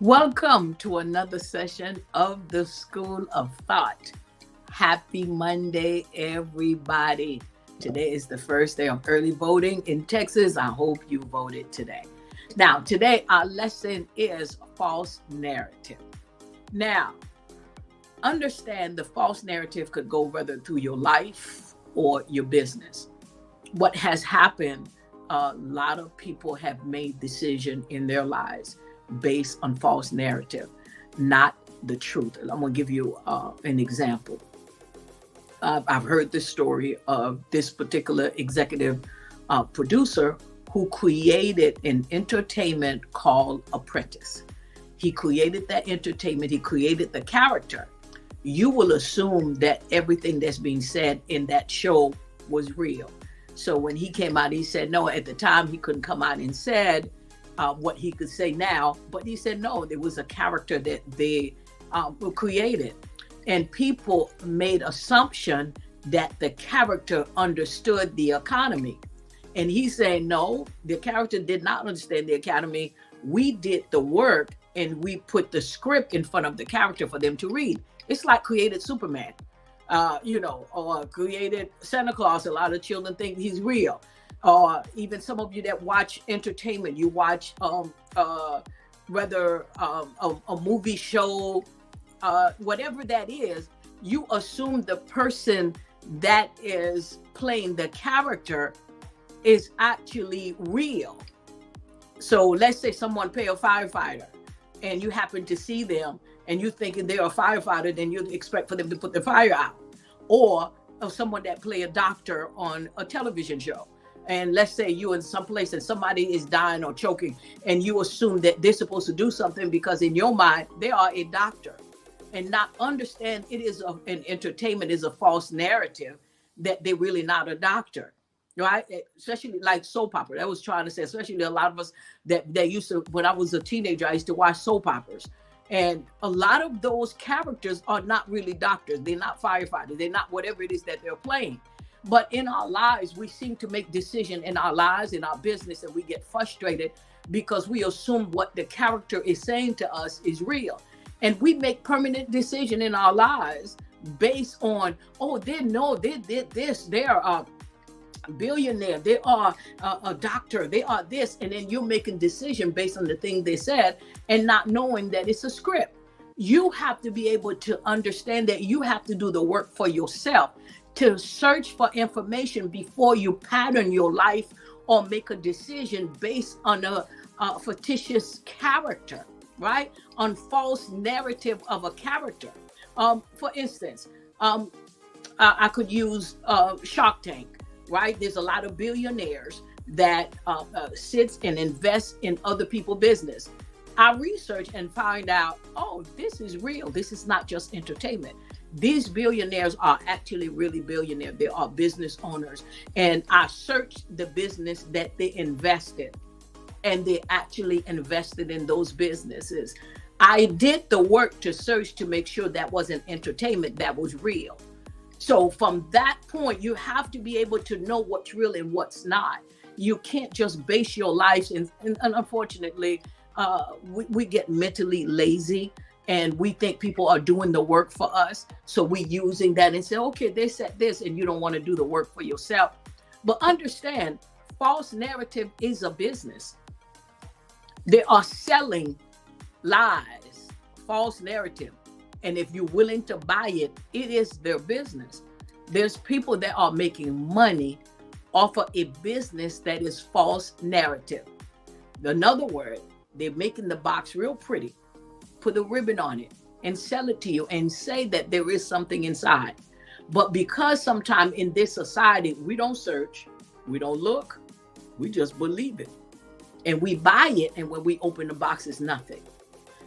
Welcome to another session of the School of Thought. Happy Monday, everybody. Today is the first day of early voting in Texas. I hope you voted today. Now, today our lesson is false narrative. Now, understand the false narrative could go whether through your life or your business. What has happened, a lot of people have made decisions in their lives based on false narrative, not the truth. I'm going to give you an example. I've heard the story of this particular executive producer who created an entertainment called Apprentice. He created that entertainment, he created the character. You will assume that everything that's being said in that show was real. So when he came out, he said, no, at the time he couldn't come out and said what he could say now, but he said, no, there was a character that they created. And people made assumption that the character understood the economy. And he's saying, no, the character did not understand the economy. We did the work and we put the script in front of the character for them to read. It's like created Superman, or created Santa Claus. A lot of children think he's real. Or even some of you that watch entertainment, you watch whether a movie show, whatever that is, you assume the person that is playing the character is actually real. So let's say someone play a firefighter and you happen to see them and you thinking they're a firefighter, then you expect for them to put the fire out. Or someone that play a doctor on a television show. And let's say you're in some place and somebody is dying or choking and you assume that they're supposed to do something because in your mind, they are a doctor. And not understand it is an entertainment is a false narrative that they're really not a doctor, right? Especially like soap opera. That was trying to say, especially a lot of us that used to, when I was a teenager, I used to watch soap operas. And a lot of those characters are not really doctors. They're not firefighters. They're not whatever it is that they're playing. But in our lives, we seem to make decisions in our lives, in our business, and we get frustrated because we assume what the character is saying to us is real. And we make permanent decision in our lives based on, they did this, they're a billionaire, they are a doctor, they are this. And then you're making decision based on the thing they said and not knowing that it's a script. You have to be able to understand that you have to do the work for yourself to search for information before you pattern your life or make a decision based on a fictitious character, right? On false narrative of a character. For instance, I could use Shark Tank, right? There's a lot of billionaires that sits and invests in other people's business. I research and find out, this is real. This is not just entertainment. These billionaires are actually really billionaires. They are business owners. And I searched the business that they invested, and they actually invested in those businesses. I did the work to search to make sure that wasn't entertainment, that was real. So from that point, you have to be able to know what's real and what's not. You can't just base your life and unfortunately, we get mentally lazy and we think people are doing the work for us. So we using that and say, okay, they said this and you don't want to do the work for yourself. But understand, false narrative is a business. They are selling lies, false narrative. And if you're willing to buy it, it is their business. There's people that are making money off of a business that is false narrative. Another word, they're making the box real pretty, put a ribbon on it and sell it to you and say that there is something inside. But because sometimes in this society, we don't search, we don't look, we just believe it. And we buy it, and when we open the box, it's nothing.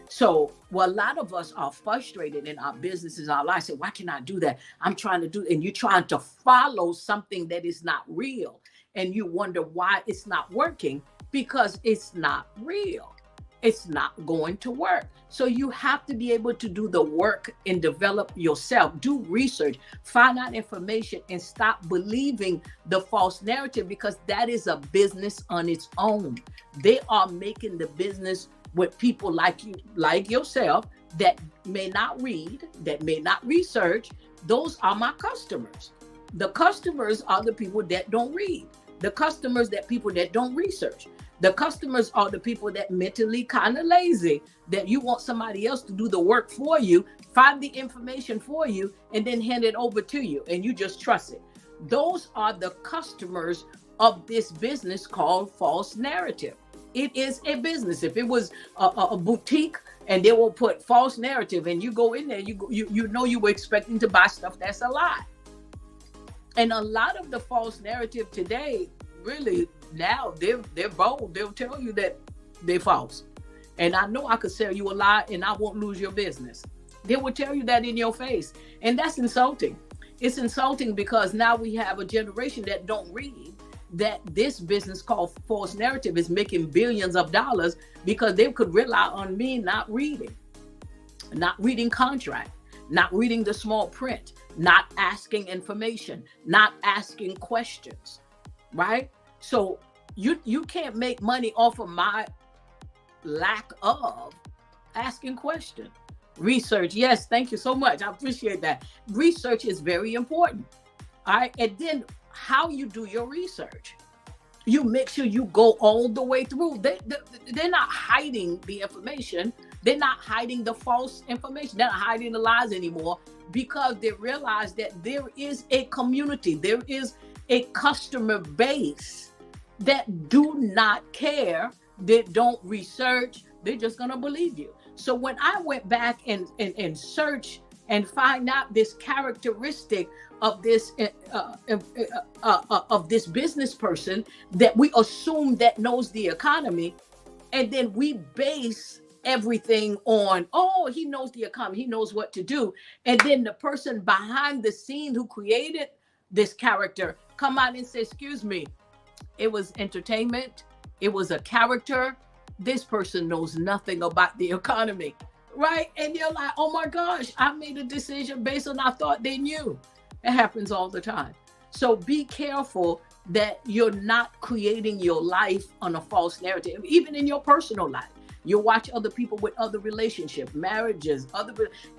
So, a lot of us are frustrated in our businesses, our lives. Say, why can I do that? I'm trying to do, and you're trying to follow something that is not real. And you wonder why it's not working, because it's not real. It's not going to work. So you have to be able to do the work and develop yourself, do research, find out information, and stop believing the false narrative, because that is a business on its own. They are making the business with people like you, like yourself, that may not read, that may not research. Those are my customers. The customers are the people that don't read. The customers that people that don't research. The customers are the people that mentally kind of lazy, that you want somebody else to do the work for you, find the information for you, and then hand it over to you, and you just trust it. Those are the customers of this business called false narrative. It is a business. If it was a boutique and they will put false narrative and you go in there, you know you were expecting to buy stuff that's a lie. And a lot of the false narrative today, really now they're bold. They'll tell you that they're false. And I know I could sell you a lie and I won't lose your business. They will tell you that in your face. And that's insulting. It's insulting because now we have a generation that don't read, that this business called false narrative is making billions of dollars because they could rely on me not reading contract, not reading the small print, not asking information, not asking questions, right? So you can't make money off of my lack of asking questions. Research, yes, thank you so much. I appreciate that. Research is very important. All right, and then how you do your research. You make sure you go all the way through. They're not hiding the information. They're not hiding the false information. They're not hiding the lies anymore because they realize that there is a community. There is a customer base that do not care, that don't research. They're just going to believe you. So when I went back and search and find out this characteristic of this business person that we assume that knows the economy, and then we base everything on, oh, he knows the economy, he knows what to do, and then the person behind the scene who created this character come out and say, excuse me, it was entertainment, it was a character. This person knows nothing about the economy, right? And you're like, oh my gosh, I made a decision based on I thought they knew. It happens all the time. So be careful that you're not creating your life on a false narrative, even in your personal life. You watch other people with other relationships, marriages,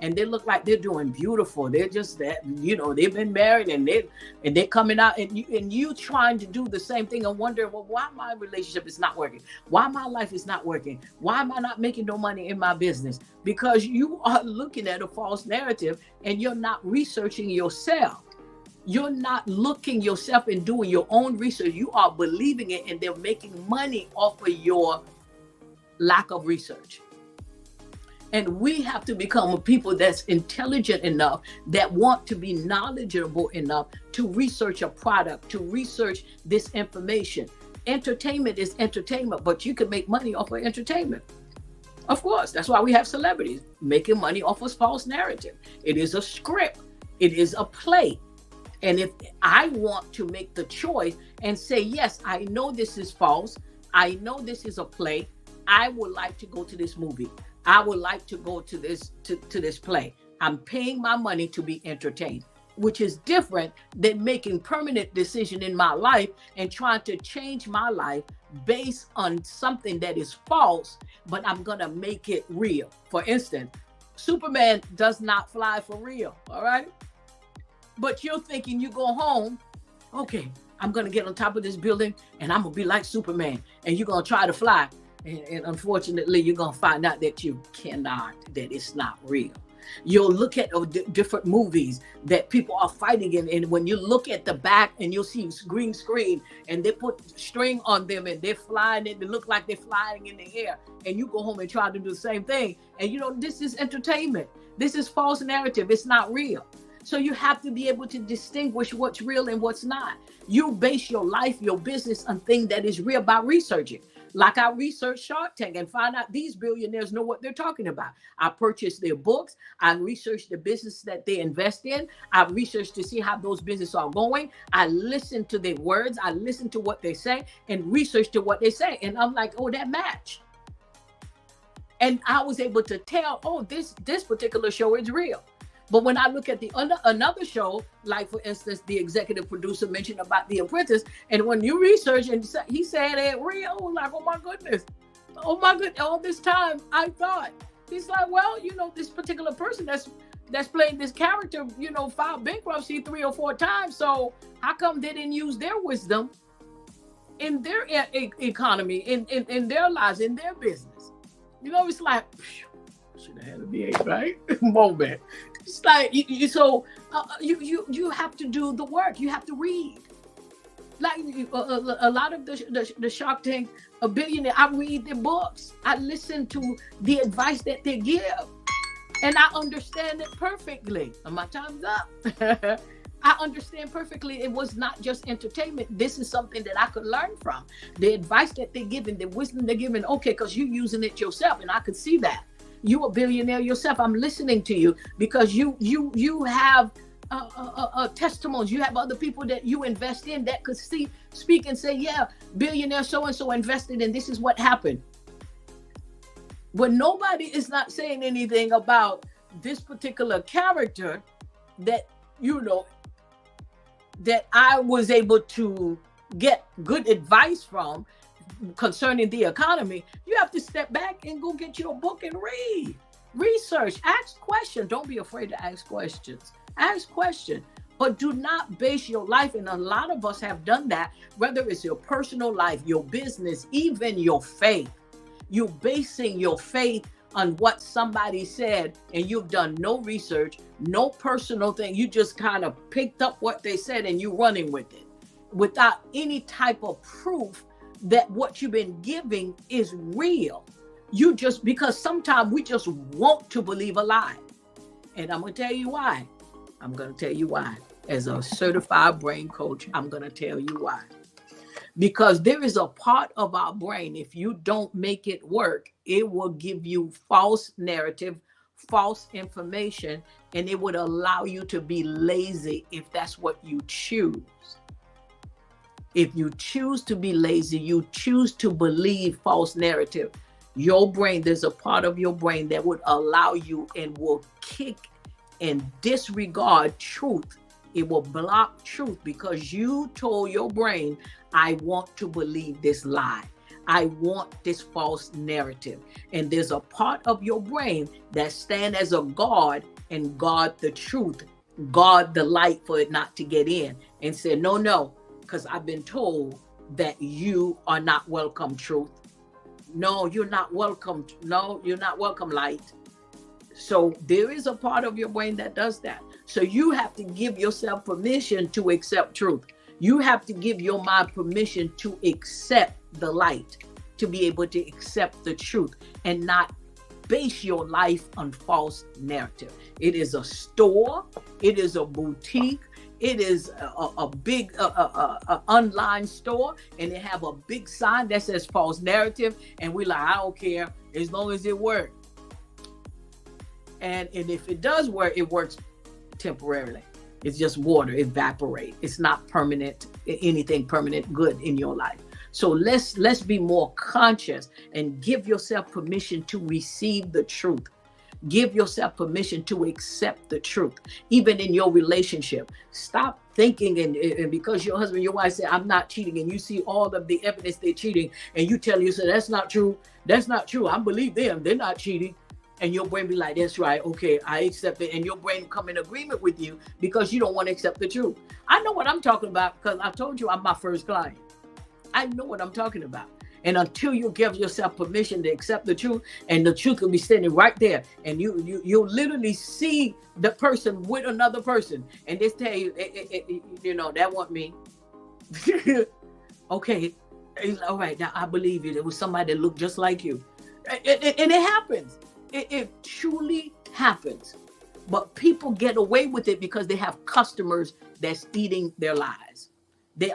and they look like they're doing beautiful. They're just that, they've been married and they're coming out, and you trying to do the same thing and wondering, well, why my relationship is not working? Why my life is not working? Why am I not making no money in my business? Because you are looking at a false narrative and you're not researching yourself. You're not looking yourself and doing your own research. You are believing it, and they're making money off of your lack of research. And we have to become a people that's intelligent enough, that want to be knowledgeable enough to research a product, to research this information. Entertainment is entertainment, but you can make money off of entertainment. Of course, that's why we have celebrities making money off of false narrative. It is a script. It is a play. And if I want to make the choice and say, yes, I know this is false, I know this is a play, I would like to go to this movie. I would like to go to this play. I'm paying my money to be entertained, which is different than making permanent decision in my life and trying to change my life based on something that is false, but I'm going to make it real. For instance, Superman does not fly for real, all right? But you're thinking you go home, okay, I'm going to get on top of this building and I'm going to be like Superman, and you're going to try to fly. And unfortunately, you're going to find out that you cannot, that it's not real. You'll look at different movies that people are fighting in, and when you look at the back and you'll see green screen and they put string on them and they're flying, and they look like they're flying in the air, and you go home and try to do the same thing. And this is entertainment. This is false narrative. It's not real. So you have to be able to distinguish what's real and what's not. You base your life, your business on things that is real by researching. Like I researched Shark Tank and find out these billionaires know what they're talking about. I purchased their books. I researched the business that they invest in. I researched to see how those businesses are going. I listened to their words. I listened to what they say and researched to what they say. And I'm like, oh, that match. And I was able to tell, oh, this particular show is real. But when I look at another show, like for instance, the executive producer mentioned about The Apprentice, and when you research and he said it real, like, oh my goodness, oh my goodness, all this time I thought. He's like, well, this particular person that's playing this character, filed bankruptcy 3 or 4 times. So how come they didn't use their wisdom in their economy, in their lives, in their business? It's like, should have had a V8, right? Moment. It's like, you have to do the work. You have to read. Like a lot of the Shark Tank, a billionaire, I read their books. I listen to the advice that they give, and I understand it perfectly. And my time's up. I understand perfectly. It was not just entertainment. This is something that I could learn from. The advice that they're giving, the wisdom they're giving. Okay, because you're using it yourself, and I could see that. You a billionaire yourself. I'm listening to you because you have testimonies. You have other people that you invest in that could speak and say, yeah, billionaire so-and-so invested in this is what happened. When nobody is not saying anything about this particular character that, that I was able to get good advice from concerning the economy, you have to step back and go get your book and read. Research, ask questions. Don't be afraid to ask questions. Ask questions, but do not base your life, and a lot of us have done that, whether it's your personal life, your business, even your faith. You're basing your faith on what somebody said, and you've done no research, no personal thing. You just kind of picked up what they said and you're running with it without any type of proof that what you've been giving is real. Because sometimes we just want to believe a lie. And I'm going to tell you why. As a certified brain coach, I'm going to tell you why. Because there is a part of our brain, if you don't make it work, it will give you false narrative, false information, and it would allow you to be lazy if that's what you choose. If you choose to be lazy, you choose to believe false narrative, your brain, there's a part of your brain that would allow you and will kick and disregard truth. It will block truth because you told your brain, I want to believe this lie. I want this false narrative. And there's a part of your brain that stand as a guard and guard the truth, guard the light for it not to get in, and say, no, because I've been told that you are not welcome, truth. No, you're not welcome. No, you're not welcome, light. So there is a part of your brain that does that. So you have to give yourself permission to accept truth. You have to give your mind permission to accept the light, to be able to accept the truth and not base your life on false narrative. It is a store. It is a boutique. It is a big online store, and they have a big sign that says false narrative. And we're like, I don't care as long as it works. And if it does work, it works temporarily. It's just water, evaporate. It's not permanent, anything permanent good in your life. So let's be more conscious and give yourself permission to receive the truth. Give yourself permission to accept the truth, even in your relationship. Stop thinking and because your husband, your wife said, I'm not cheating, and you see all of the evidence they're cheating, and you tell yourself, that's not true. That's not true. I believe them. They're not cheating. And your brain be like, that's right. Okay, I accept it. And your brain come in agreement with you because you don't want to accept the truth. I know what I'm talking about because I told you I'm my first client. I know what I'm talking about. And until you give yourself permission to accept the truth, and the truth will be standing right there, and you'll literally see the person with another person, and they tell you, that wasn't me. Okay, all right, now I believe you. There was somebody that looked just like you, and it happens. It truly happens. But people get away with it because they have customers that's eating their lies. They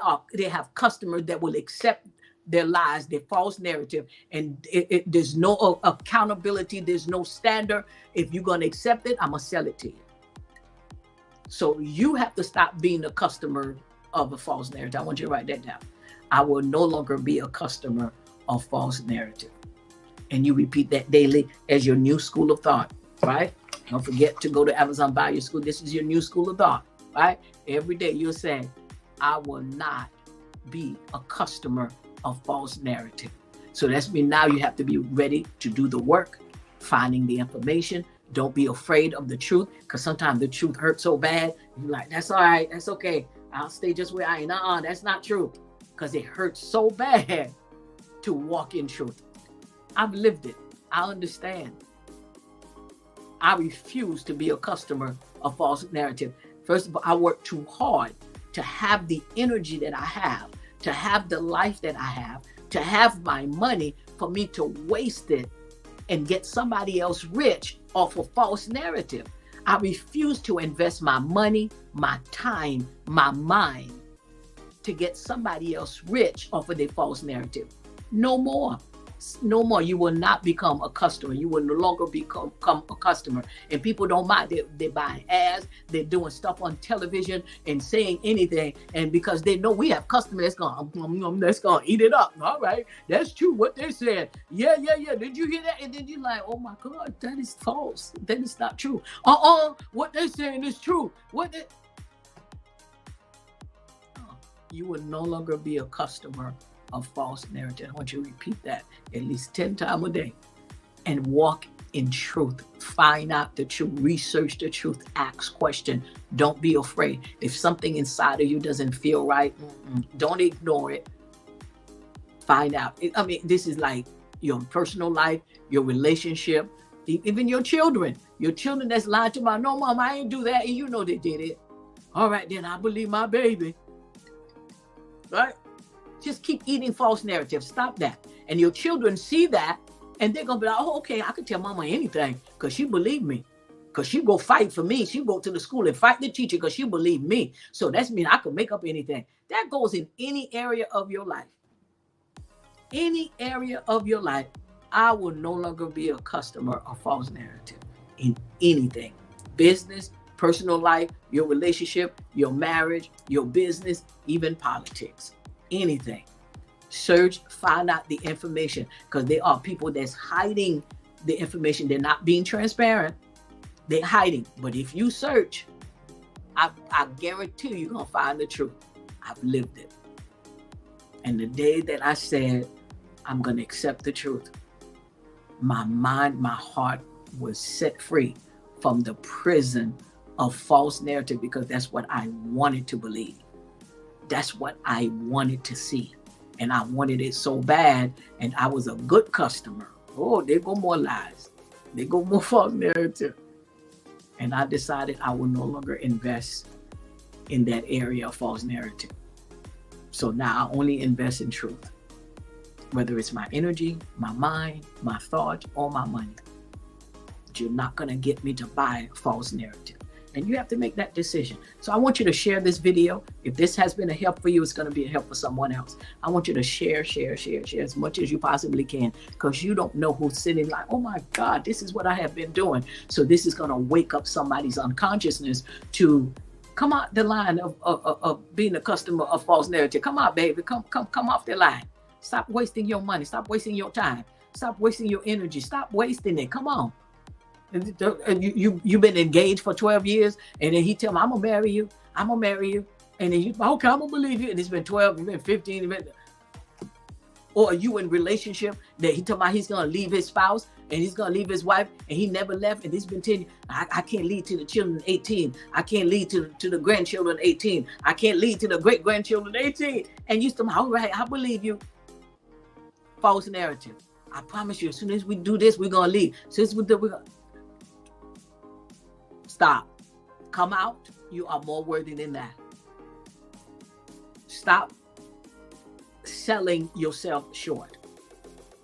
have customers that will accept their lies, their false narrative, and there's no accountability, there's no standard. If you're going to accept it, I'm going to sell it to you. So you have to stop being a customer of a false narrative. I want you to write that down. I will no longer be a customer of false narrative. And you repeat that daily as your new school of thought, right? Don't forget to go to Amazon, buy your school. This is your new school of thought, right? Every day you'll say, I will not be a customer of false narrative. So that's mean now you have to be ready to do the work, finding the information. Don't be afraid of the truth, because sometimes the truth hurts so bad. You're like, that's all right, that's okay. I'll stay just where I am. That's not true, because it hurts so bad to walk in truth. I've lived it. I understand. I refuse to be a customer of false narrative. First of all, I work too hard to have the energy that I have, to have the life that I have, to have my money, for me to waste it and get somebody else rich off a false narrative. I refuse to invest my money, my time, my mind to get somebody else rich off of their false narrative. No more. No more. You will not become a customer. You will no longer become a customer. And people don't mind. They're buying ads. They're doing stuff on television and saying anything. And because they know we have customers that's going to eat it up. All right. That's true what they said. Yeah. Did you hear that? And then you're like, oh my God, that is false. That is not true. What they're saying is true. You will no longer be a customer of false narrative. I want you to repeat that at least 10 times a day and walk in truth. Find out the truth, research the truth, ask questions. Don't be afraid. If something inside of you doesn't feel right, don't ignore it. Find out. I mean, this is like your personal life, your relationship, even your children. Your children that's lying to my, no, mom, I ain't do that. And you know they did it. All right, then I believe my baby. Right? Just keep eating false narratives. Stop that. And your children see that, and they're going to be like, oh, okay, I can tell mama anything because she believed me. Because she go fight for me. She go to the school and fight the teacher because she believed me. So that's mean I can make up anything. That goes in any area of your life. Any area of your life. I will no longer be a customer of false narrative in anything. Business, personal life, your relationship, your marriage, your business, even politics. Anything. Search, find out the information, because there are people that's hiding the information. They're not being transparent. They're hiding. But if you search, I guarantee you're going to find the truth. I've lived it. And the day that I said, I'm going to accept the truth, my mind, my heart was set free from the prison of false narrative, because that's what I wanted to believe. That's what I wanted to see. And I wanted it so bad. And I was a good customer. Oh, there go more lies. There go more false narrative. And I decided I will no longer invest in that area of false narrative. So now I only invest in truth. Whether it's my energy, my mind, my thoughts, or my money. You're not going to get me to buy false narrative. And you have to make that decision. So I want you to share this video. If this has been a help for you, it's going to be a help for someone else. I want you to share as much as you possibly can, because you don't know who's sitting like, oh my God, this is what I have been doing. So this is going to wake up somebody's unconsciousness to come out the line of being a customer of false narrative. Come on, baby. Come off the line. Stop wasting your money. Stop wasting your time. Stop wasting your energy. Stop wasting it. Come on. And you've been engaged for 12 years, and then he tell me, I'm gonna marry you. And then you, okay, I'm gonna believe you. And it's been 12, it's been 15, or you in relationship that he told me he's gonna leave his spouse and he's gonna leave his wife, and he never left, and it's been 10 years. I can't lead to the children 18. I can't lead to the grandchildren 18. I can't lead to the great grandchildren 18. And you told me, all right, I believe you. False narrative. I promise you, as soon as we do this, we're gonna leave. Since we do, we're gonna stop. Come out. You are more worthy than that. Stop selling yourself short.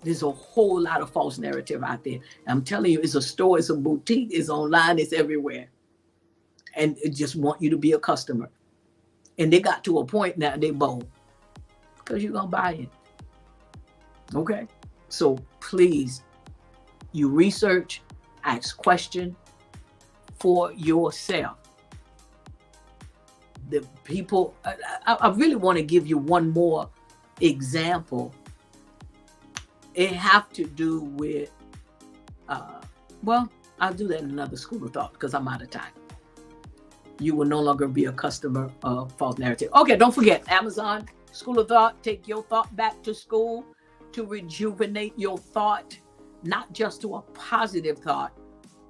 There's a whole lot of false narrative out there. I'm telling you, it's a store, it's a boutique, it's online, it's everywhere. And it just want you to be a customer. And they got to a point now, they bold. Because you're going to buy it. Okay? So please, you research, ask questions for yourself. The people, I really want to give you one more example. It have to do with, well, I'll do that in another school of thought because I'm out of time. You will no longer be a customer of false narrative. Okay, don't forget, Amazon School of Thought, take your thought back to school. to rejuvenate your thought, not just to a positive thought,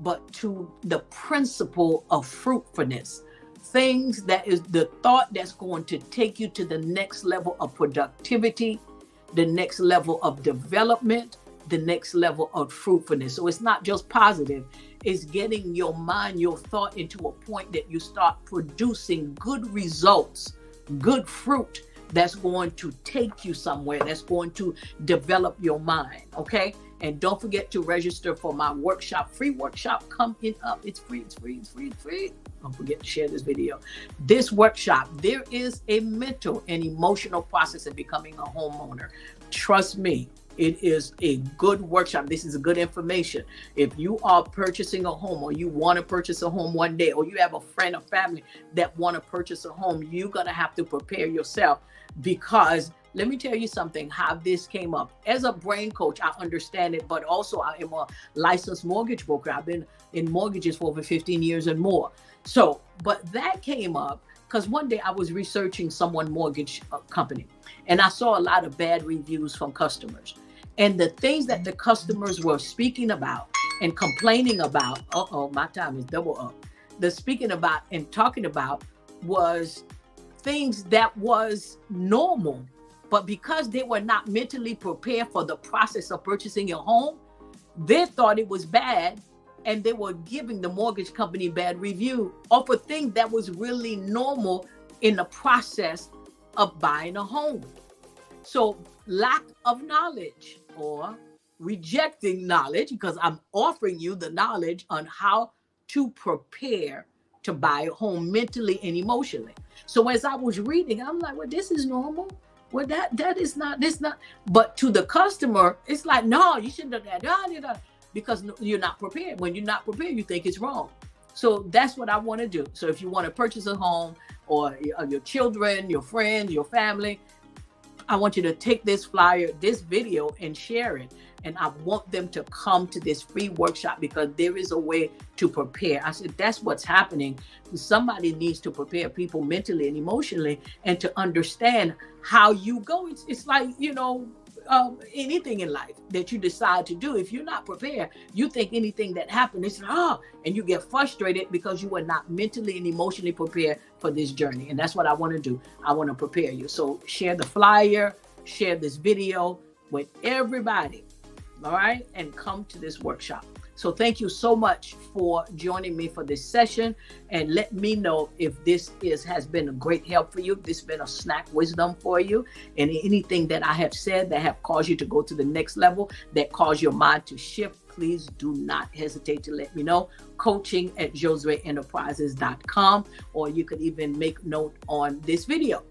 but to the principle of fruitfulness. Things that is the thought that's going to take you to the next level of productivity, the next level of development, the next level of fruitfulness. So it's not just positive, it's getting your mind, your thought into a point that you start producing good results, good fruit that's going to take you somewhere, that's going to develop your mind. Okay. And don't forget to register for my workshop, free workshop coming up. It's free, it's free, it's free, it's free. Don't forget to share this video. This workshop, there is a mental and emotional process of becoming a homeowner. Trust me, it is a good workshop. This is good information. If you are purchasing a home, or you want to purchase a home one day, or you have a friend or family that want to purchase a home, you're going to have to prepare yourself, because let me tell you something, how this came up. As a brain coach, I understand it, but also I am a licensed mortgage broker. I've been in mortgages for over 15 years and more. So, but that came up because one day I was researching someone mortgage company, and I saw a lot of bad reviews from customers. And the things that the customers were speaking about and complaining about, my time is double up. The speaking about and talking about was things that was normal. But because they were not mentally prepared for the process of purchasing a home, they thought it was bad, and they were giving the mortgage company bad review of a thing that was really normal in the process of buying a home. So lack of knowledge, or rejecting knowledge, because I'm offering you the knowledge on how to prepare to buy a home mentally and emotionally. So as I was reading, I'm like, well, this is normal. Well, that is not, this not, but to the customer, it's like, no, you shouldn't have done that, because you're not prepared. When you're not prepared, you think it's wrong. So that's what I want to do. So if you want to purchase a home, or your children, your friends, your family, I want you to take this flyer, this video, and share it. And I want them to come to this free workshop, because there is a way to prepare. I said, that's what's happening. Somebody needs to prepare people mentally and emotionally, and to understand how you go. It's like, anything in life that you decide to do, if you're not prepared, you think anything that happened is, and you get frustrated because you were not mentally and emotionally prepared for this journey. And that's what I want to do. I want to prepare you. So share the flyer, share this video with everybody. All right. And come to this workshop. So thank you so much for joining me for this session, and let me know if this has been a great help for you, if this has been a snack wisdom for you, and anything that I have said that have caused you to go to the next level, that caused your mind to shift, please do not hesitate to let me know. coaching@josueenterprises.com, or you could even make note on this video.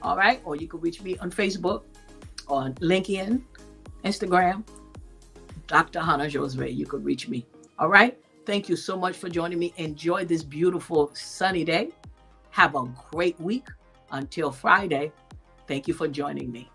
All right. Or you could reach me on Facebook, on LinkedIn, Instagram, Dr. Hannah Josue. You could reach me. All right. Thank you so much for joining me. Enjoy this beautiful sunny day. Have a great week. Until Friday, thank you for joining me.